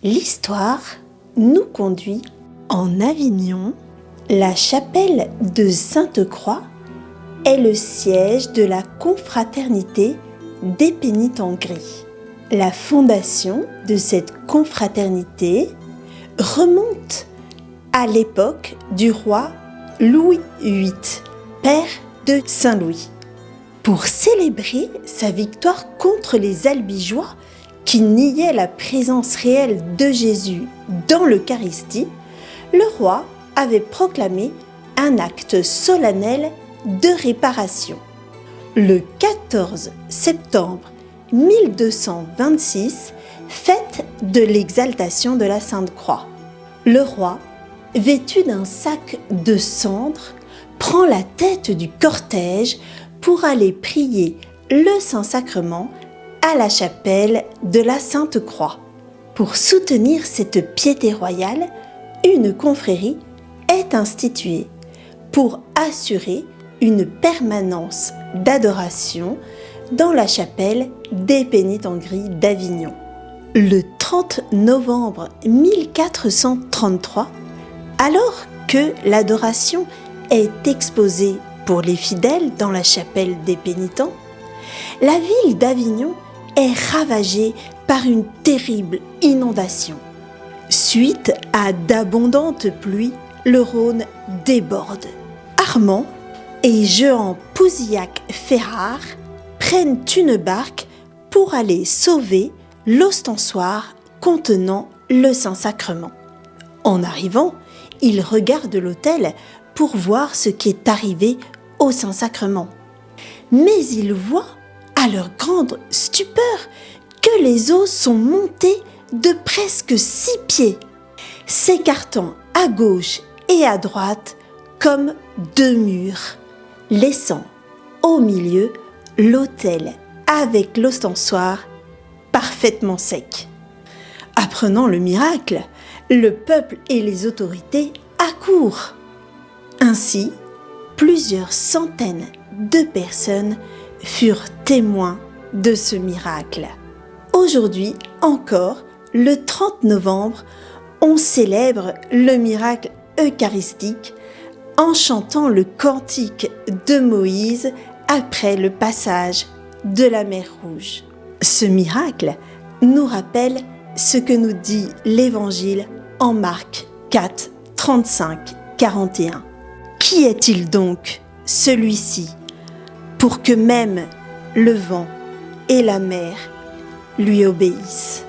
L'histoire nous conduit en Avignon. La chapelle de Sainte-Croix est le siège de la confraternité des pénitents gris. La fondation de cette confraternité remonte à l'époque du roi Louis VIII, père de Saint-Louis. Pour célébrer sa victoire contre les Albigeois qui niaient la présence réelle de Jésus dans l'Eucharistie, le roi avait proclamé un acte solennel de réparation. Le 14 septembre 1226, fête de l'exaltation de la Sainte Croix. Le roi, vêtu d'un sac de cendres, prend la tête du cortège pour aller prier le Saint-Sacrement à la chapelle de la Sainte Croix. Pour soutenir cette piété royale, une confrérie est instituée pour assurer une permanence d'adoration dans la chapelle des pénitents gris d'Avignon. Le 30 novembre 1433, alors que l'adoration est exposée pour les fidèles dans la chapelle des pénitents, la ville d'Avignon est ravagée par une terrible inondation. Suite à d'abondantes pluies, le Rhône déborde. Armand et Jehan Pouzillac-Ferrare prennent une barque pour aller sauver l'ostensoir contenant le Saint-Sacrement. En arrivant, ils regardent l'autel pour voir ce qui est arrivé au Saint-Sacrement. Mais ils voient, à leur grande stupeur, que les eaux sont montées de presque 6 pieds, s'écartant à gauche et à droite comme 2 murs, laissant au milieu l'autel avec l'ostensoir parfaitement sec. Apprenant le miracle, le peuple et les autorités accourent. Ainsi, plusieurs centaines de personnes furent témoins de ce miracle. Aujourd'hui encore, le 30 novembre, on célèbre le miracle eucharistique en chantant le cantique de Moïse après le passage de la mer Rouge. Ce miracle nous rappelle ce que nous dit l'Évangile en Marc 4, 35, 41. Qui est-il donc, celui-ci, pour que même le vent et la mer lui obéissent ?